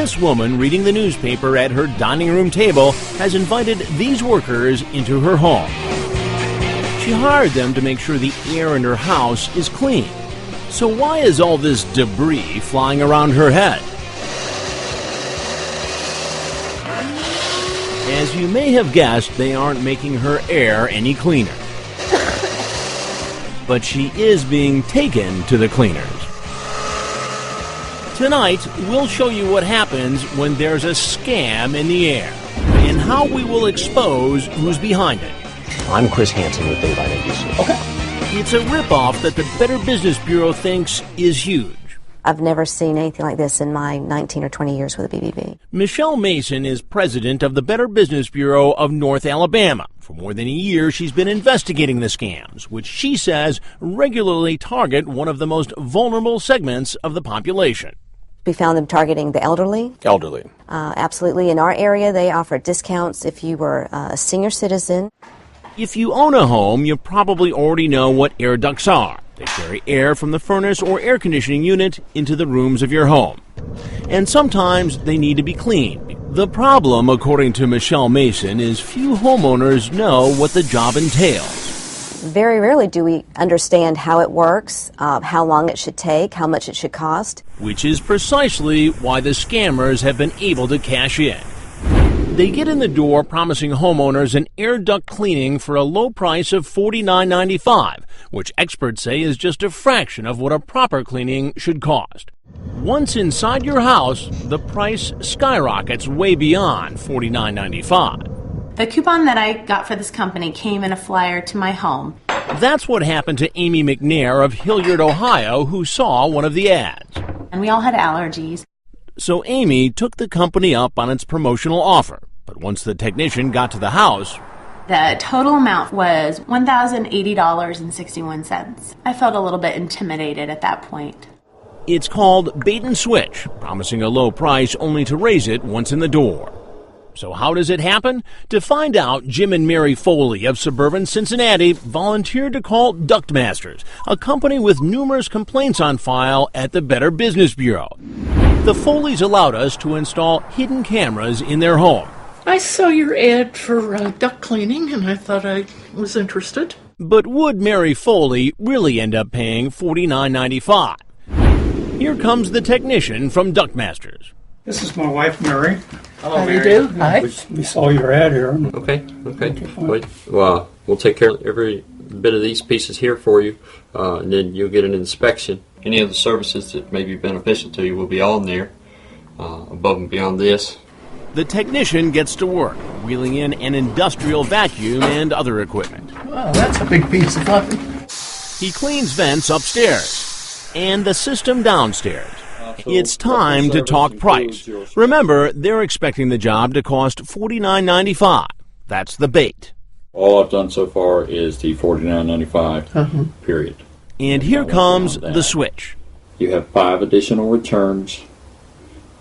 This woman reading the newspaper at her dining room table has invited these workers into her home. She hired them to make sure the air in her house is clean. So why is all this debris flying around her head? As you may have guessed, they aren't making her air any cleaner. But she is being taken to the cleaners. Tonight, we'll show you what happens when there's a scam in the air and how we will expose who's behind it. I'm Chris Hansen with Dave INDC. Okay. It's a ripoff that the Better Business Bureau thinks is huge. I've never seen anything like this in my 19 or 20 years with the BBB. Michelle Mason is president of the Better Business Bureau of North Alabama. For more than a year, she's been investigating the scams, which she says regularly target one of the most vulnerable segments of the population. We found them targeting the elderly. Elderly. Absolutely. In our area, they offer discounts if you were a senior citizen. If you own a home, you probably already know what air ducts are. They carry air from the furnace or air conditioning unit into the rooms of your home. And sometimes they need to be cleaned. The problem, according to Michelle Mason, is few homeowners know what the job entails. Very rarely do we understand how it works, how long it should take, how much it should cost. Which is precisely why the scammers have been able to cash in. They get in the door promising homeowners an air duct cleaning for a low price of $49.95, which experts say is just a fraction of what a proper cleaning should cost. Once inside your house, the price skyrockets way beyond $49.95. The coupon that I got for this company came in a flyer to my home. That's what happened to Amy McNair of Hilliard, Ohio, who saw one of the ads. And we all had allergies. So Amy took the company up on its promotional offer. But once the technician got to the house, the total amount was $1,080.61. I felt a little bit intimidated at that point. It's called bait and switch, promising a low price only to raise it once in the door. So how does it happen? To find out, Jim and Mary Foley of suburban Cincinnati volunteered to call Duct Masters, a company with numerous complaints on file at the Better Business Bureau. The Foleys allowed us to install hidden cameras in their home. I saw your ad for duct cleaning, and I thought I was interested. But would Mary Foley really end up paying $49.95? Here comes the technician from Duct Masters. This is my wife, Mary. Hello, Mary. How do you do? Hi. We saw your ad here. Okay. Well, we'll take care of every bit of these pieces here for you, and then you'll get an inspection. Any of the services that may be beneficial to you will be on there, above and beyond this. The technician gets to work, wheeling in an industrial vacuum and other equipment. Wow, that's a big piece of fluffing. He cleans vents upstairs and the system downstairs. It's time to talk price. Remember, they're expecting the job to cost $49.95. That's the bait. All I've done so far is the $49.95, period. And here comes the switch. You have 5 additional returns.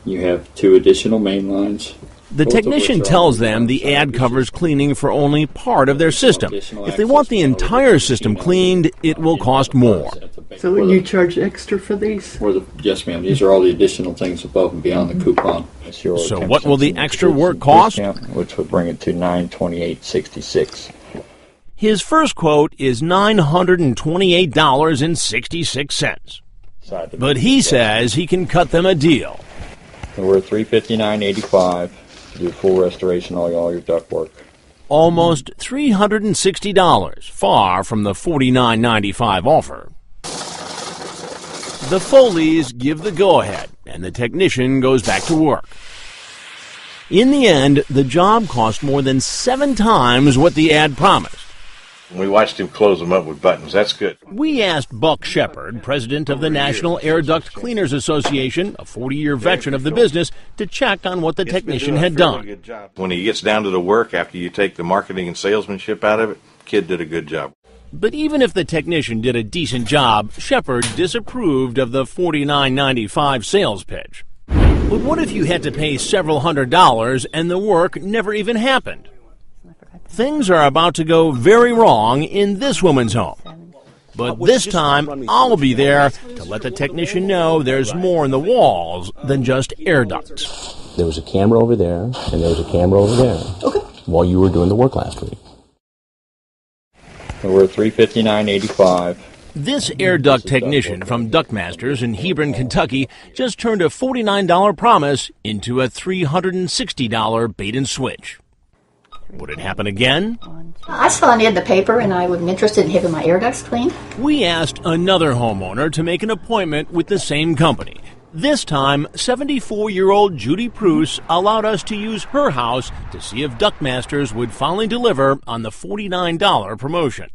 You have 2 additional main lines. The technician tells them the ad covers cleaning for only part of their system. If they want the entire system cleaned, it will cost more. So will you charge extra for these? Yes, ma'am. These are all the additional things above and beyond the coupon. So what will the extra work cost? Which would bring it to $928.66. His first quote is $928.66. But he says he can cut them a deal. So we're $359.85 to do full restoration, all your duct work. Almost $360, far from the $49.95 offer. The Foleys give the go-ahead, and the technician goes back to work. In the end, the job cost more than 7 times what the ad promised. We watched him close them up with buttons. That's good. We asked Buck Shepard, president of the National Air Duct Cleaners Association, a 40-year veteran of the business, to check on what the technician had done. When he gets down to the work, after you take the marketing and salesmanship out of it, kid did a good job. But even if the technician did a decent job, Shepard disapproved of the $49.95 sales pitch. But what if you had to pay several $100s and the work never even happened? Things are about to go very wrong in this woman's home. But this time, I'll be there to let the technician know there's more in the walls than just air ducts. There was a camera over there, and there was a camera over there. Okay. While you were doing the work last week. So we're at $359.85. This air duct technician from Duct Masters in Hebron, Kentucky, just turned a $49 promise into a $360 bait and switch. Would it happen again? I saw an ad in the paper and I was interested in having my air ducts cleaned. We asked another homeowner to make an appointment with the same company. This time, 74-year-old Judy Pruce allowed us to use her house to see if Duct Masters would finally deliver on the $49 promotion.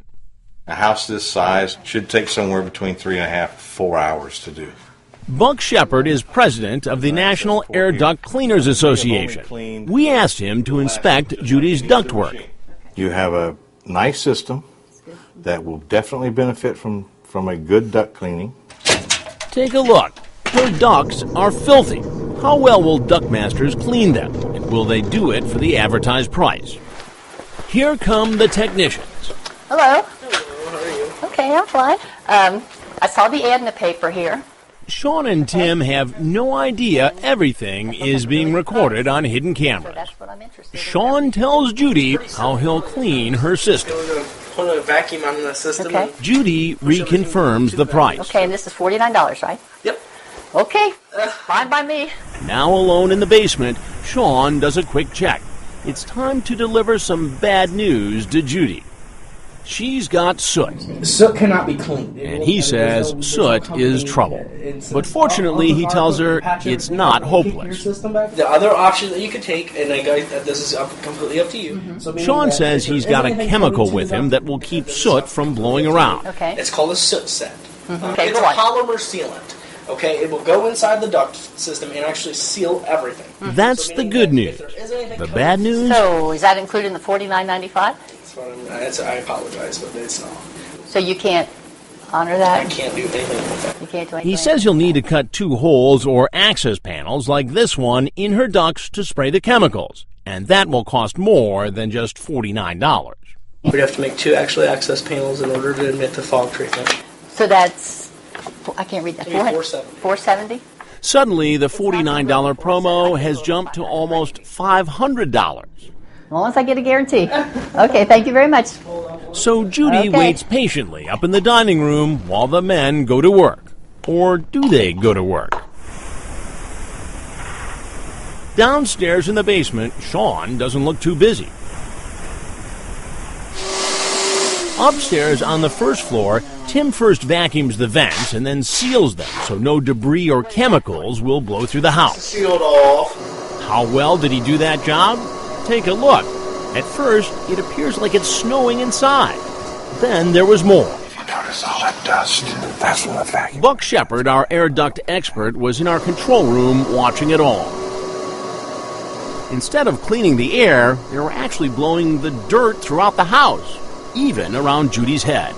A house this size should take somewhere between 3.5 to 4 hours to do. Buck Shepard is president of the National Air Duct Cleaners Association. We asked him to inspect Judy's ductwork. You have a nice system that will definitely benefit from a good duct cleaning. Take a look. Her ducts are filthy. How well will Duct Masters clean them? And will they do it for the advertised price? Here come the technicians. Hello. Hello, how are you? Okay, I'm fine. I saw the ad in the paper here. Sean and Tim have no idea everything is being recorded on hidden cameras. That's what I'm interested in. Sean tells Judy how he'll clean her system. We're going to put a vacuum on the system. Okay. Judy reconfirms the price. Okay, and this is $49, right? Yep. Okay, fine by me. Now alone in the basement, Sean does a quick check. It's time to deliver some bad news to Judy. She's got soot. Soot cannot be cleaned. And he says soot is trouble. But fortunately, he tells her it's not hopeless. The other option that you could take, and this is completely up to you. Sean says he's got a chemical with him that will keep soot from blowing around. Okay. It's called a soot set. Okay, it's a go on. polymer sealant. Okay, it will go inside the duct system and actually seal everything. That's the good news. The bad news? So, is that included in the $49.95? I apologize, but it's not. So you can't honor that? I can't do anything with that. You can't do anything? He says he'll need to cut 2 holes or access panels like this one in her ducts to spray the chemicals. And that will cost more than just $49. We'd have to make 2 actually access panels in order to admit the fog treatment. So that's, I can't read that. $470. $470? Suddenly, the $49 promo has jumped to almost $500. As long as I get a guarantee. Okay, thank you very much. So Judy waits patiently up in the dining room while the men go to work. Or do they go to work? Downstairs in the basement, Sean doesn't look too busy. Upstairs on the first floor, Tim first vacuums the vents and then seals them so no debris or chemicals will blow through the house. Sealed off. How well did he do that job? Take a look. At first, it appears like it's snowing inside. Then there was more. If you notice all that dust, that's from the vacuum. Buck Shepard, our air duct expert, was in our control room watching it all. Instead of cleaning the air, they were actually blowing the dirt throughout the house, even around Judy's head.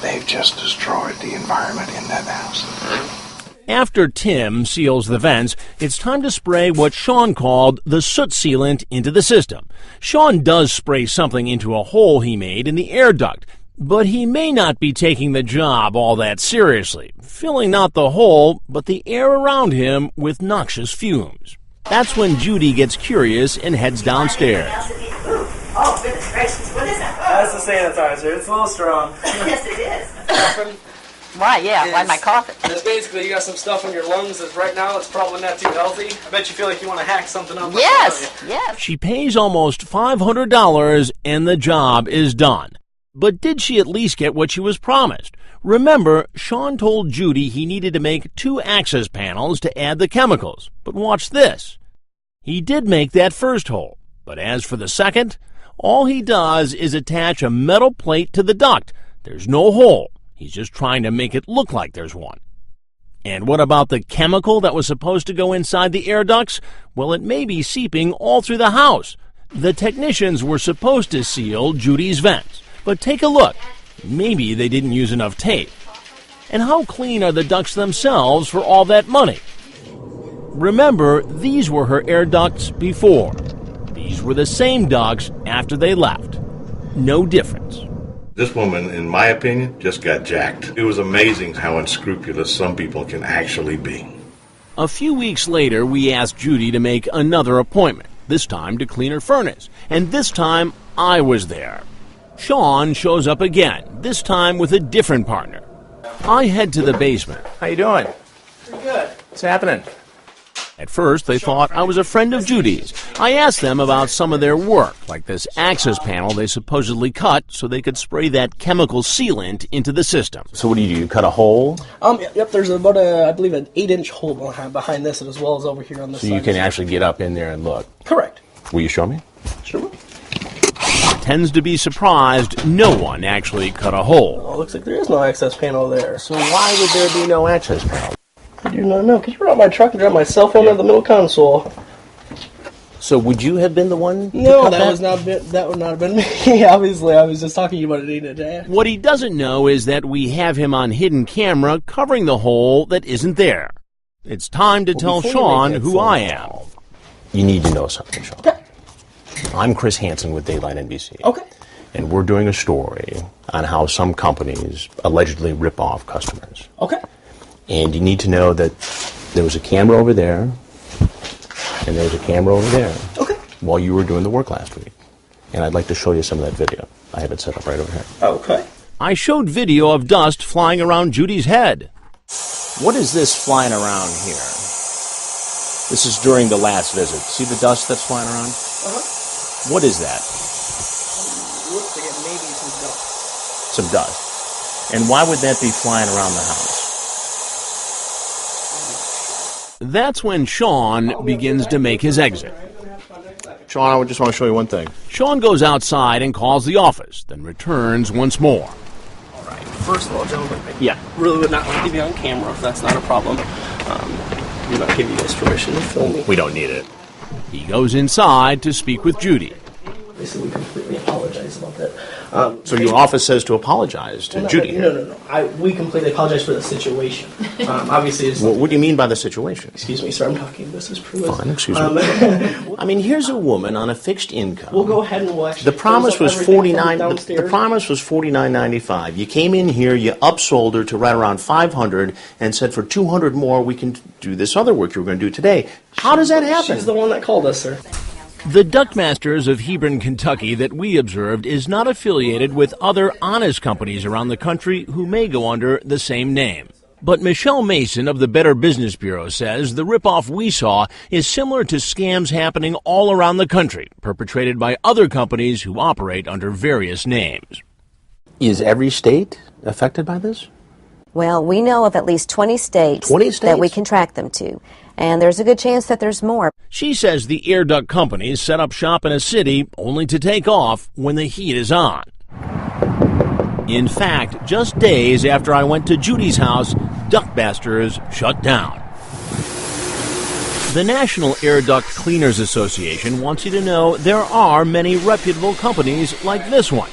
They've just destroyed the environment in that house. After Tim seals the vents, it's time to spray what Sean called the soot sealant into the system. Sean does spray something into a hole he made in the air duct, but he may not be taking the job all that seriously, filling not the hole, but the air around him with noxious fumes. That's when Judy gets curious and heads downstairs. Oh, goodness gracious, what is that? That's the sanitizer. It's a little strong. Yes, it is. Why, yeah, why am I coughing? It's basically you got some stuff in your lungs that right now it's probably not too healthy. I bet you feel like you want to hack something up. Yes, yes. She pays almost $500 and the job is done. But did she at least get what she was promised? Remember, Sean told Judy he needed to make 2 access panels to add the chemicals. But watch this. He did make that first hole. But as for the second, all he does is attach a metal plate to the duct. There's no hole. He's just trying to make it look like there's one. And what about the chemical that was supposed to go inside the air ducts? Well, it may be seeping all through the house. The technicians were supposed to seal Judy's vents. But take a look. Maybe they didn't use enough tape. And how clean are the ducts themselves for all that money? Remember, these were her air ducts before. These were the same ducts after they left. No difference. This woman, in my opinion, just got jacked. It was amazing how unscrupulous some people can actually be. A few weeks later, we asked Judy to make another appointment, this time to clean her furnace, and this time I was there. Sean shows up again, this time with a different partner. I head to the basement. How you doing? Pretty good. What's happening? At first, they thought I was a friend of Judy's. I asked them about some of their work, like this access panel they supposedly cut so they could spray that chemical sealant into the system. So what do? You cut a hole? Yep, there's about I believe an 8-inch hole behind this as well as over here on this side. So you can actually get up in there and look? Correct. Will you show me? Sure. Tends to be surprised no one actually cut a hole. Oh, looks like there is no access panel there. So why would there be no access panel? I do not know. Could you run out my truck and drop my cell phone in the middle console? So would you have been the one? No, that would not have been me. Obviously, I was just talking to you about it needed to. What he doesn't know is that we have him on hidden camera covering the hole that isn't there. It's time to tell Sean who I am. You need to know something, Sean. Okay. I'm Chris Hansen with Daylight NBC. Okay. And we're doing a story on how some companies allegedly rip off customers. Okay. And you need to know that there was a camera over there, and there was a camera over there. Okay. While you were doing the work last week. And I'd like to show you some of that video. I have it set up right over here. Okay. I showed video of dust flying around Judy's head. What is this flying around here? This is during the last visit. See the dust that's flying around? Uh-huh. What is that? Looks like it may be some dust. Some dust. And why would that be flying around the house? That's when Sean begins to make his exit. Sean, I just want to show you one thing. Sean goes outside and calls the office, then returns once more. All right. First of all, gentlemen, Yeah. really would not want to be on camera if that's not a problem. Do not give you guys permission to film me. We don't need it. He goes inside to speak with Judy. Obviously, we completely apologize about that. So your office says to apologize to Judy. No. We completely apologize for the situation. Obviously, it's... What do you mean by the situation? Excuse me, sir, I'm talking business privilege. Fine, excuse me. I mean, here's a woman on a fixed income. We'll go ahead and we'll actually... The promise was $49. The promise was $49.95. You came in here, you upsold her to right around $500, and said for $200 more we can do this other work you were going to do today. How does that happen? She's the one that called us, sir. The Duct Masters of Hebron, Kentucky that we observed is not affiliated with other honest companies around the country who may go under the same name. But Michelle Mason of the Better Business Bureau says the ripoff we saw is similar to scams happening all around the country, perpetrated by other companies who operate under various names. Is every state affected by this? Well, we know of at least 20 states, 20 states that we can track them to. And there's a good chance that there's more. She says the air duct companies set up shop in a city only to take off when the heat is on. In fact, just days after I went to Judy's house, Duct Masters shut down. The National Air Duct Cleaners Association wants you to know there are many reputable companies like this one,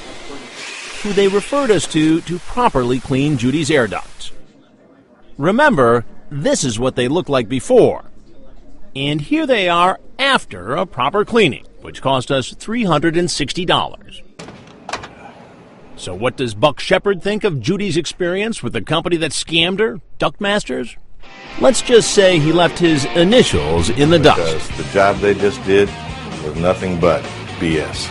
who they referred us to properly clean Judy's air ducts. Remember, this is what they looked like before. And here they are after a proper cleaning, which cost us $360. So what does Buck Shepard think of Judy's experience with the company that scammed her, Duct Masters? Let's just say he left his initials in the dust. Because the job they just did was nothing but BS.